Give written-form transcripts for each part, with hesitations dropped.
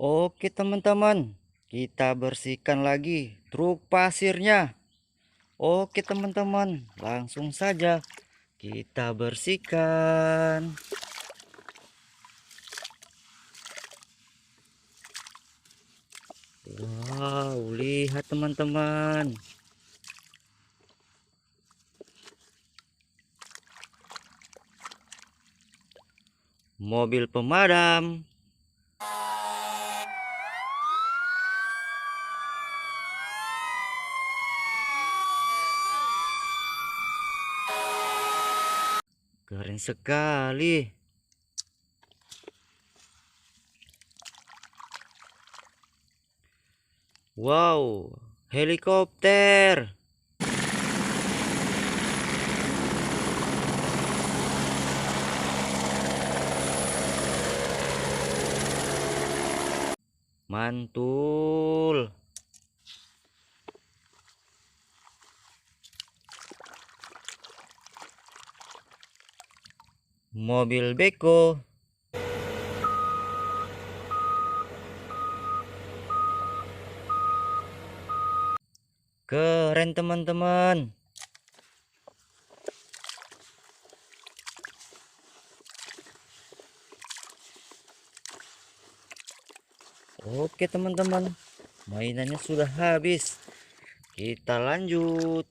Oke teman-teman, kita bersihkan lagi truk pasirnya. Oke teman-teman, langsung saja kita bersihkan. Wow, lihat teman-teman. Mobil pemadam. Keren sekali. Wow, helikopter. Mantul. Mobil beko. Keren teman-teman. Oke teman-teman, mainannya sudah habis. Kita lanjut.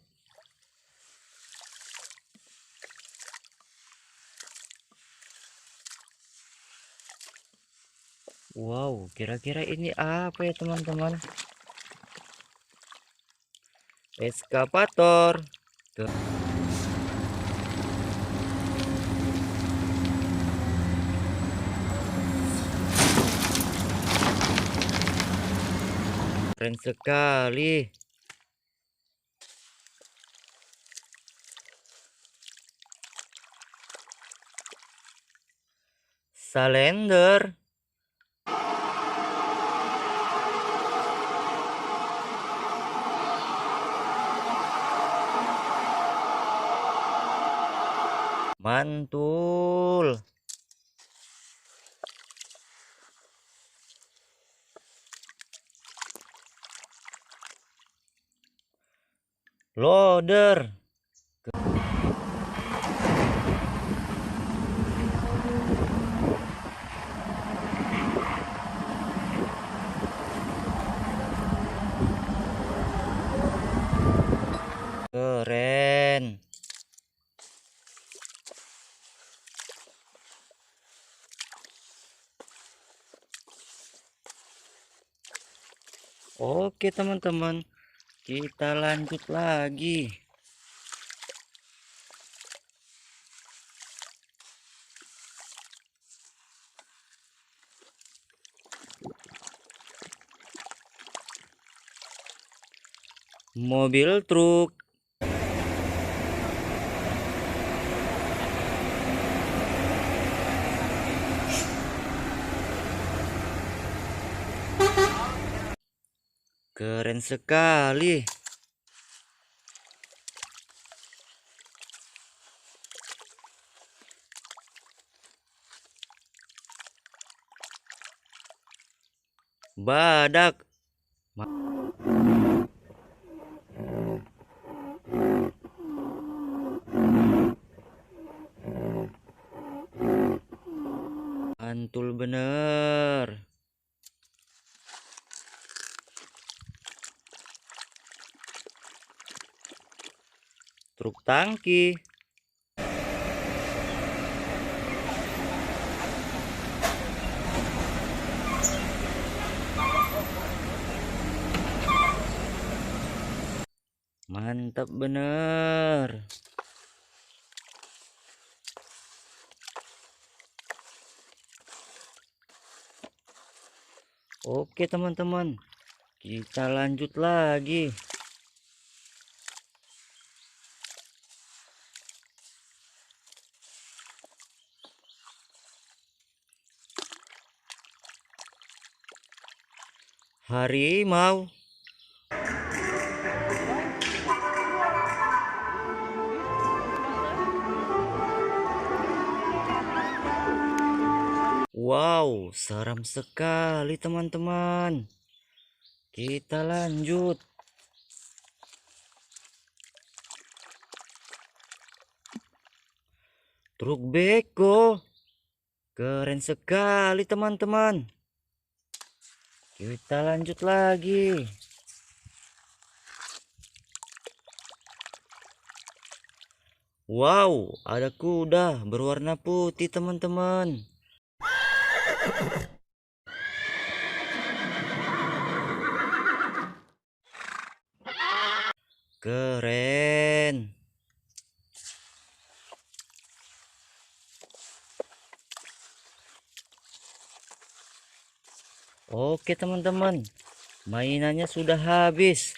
Wow, kira-kira ini apa ya teman-teman? Eskavator. Keren sekali. Salender. Mantul. Loader. Keren. Oke teman-teman, kita lanjut lagi. Mobil truk. Keren sekali. Badak. Mantul bener. Truk tangki. Mantap bener. Oke teman-teman, kita lanjut lagi. Harimau. Wow, seram sekali teman-teman. Kita lanjut. Truk beko. Keren sekali teman-teman. Kita lanjut lagi. Wow, ada kuda berwarna putih teman-teman. Keren. Oke teman-teman, mainannya sudah habis.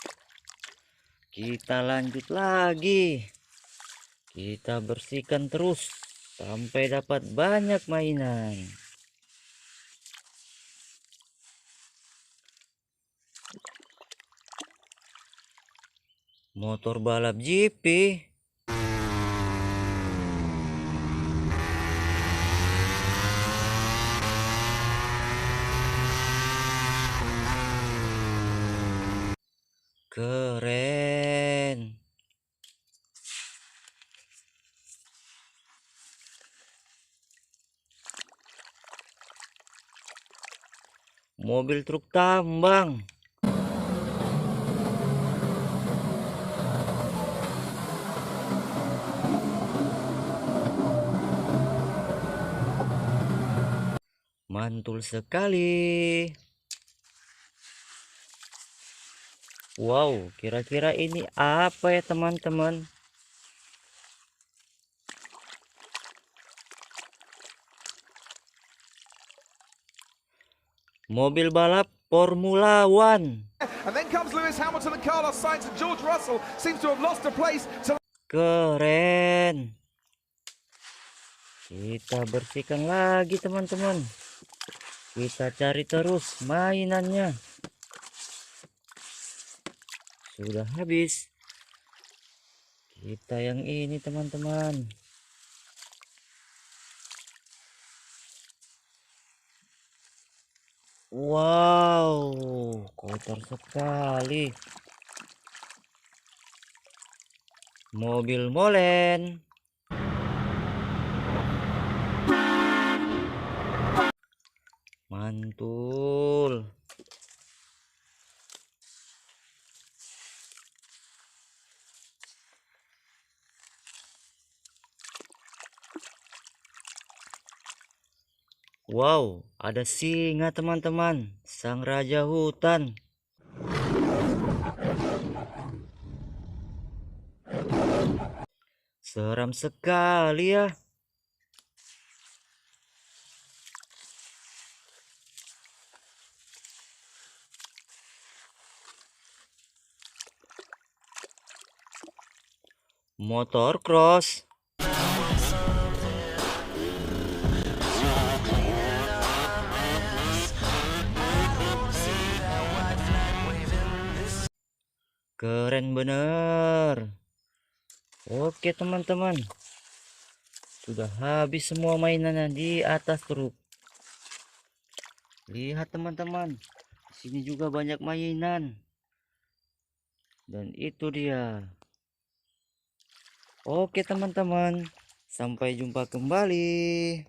Kita lanjut lagi. Kita bersihkan terus sampai dapat banyak mainan. Motor balap GP. Keren. Mobil truk tambang. Mantul sekali. Wow, kira-kira ini apa ya teman-teman? Mobil balap Formula One. And then comes Lewis Hamilton and Carlos Sainz, and George Russell seems to have lost a place to... Keren. Kita bersihkan lagi teman-teman. Kita cari terus mainannya. Sudah habis. Kita yang ini teman-teman. Wow, kotor sekali. Mobil molen. Mantul. Wow, ada singa teman-teman, sang raja hutan. Seram sekali ya. Motor cross. Keren bener. Oke teman-teman, sudah habis semua mainannya di atas truk. Lihat teman-teman, di sini juga banyak mainan. Dan itu dia. Oke teman-teman, sampai jumpa kembali.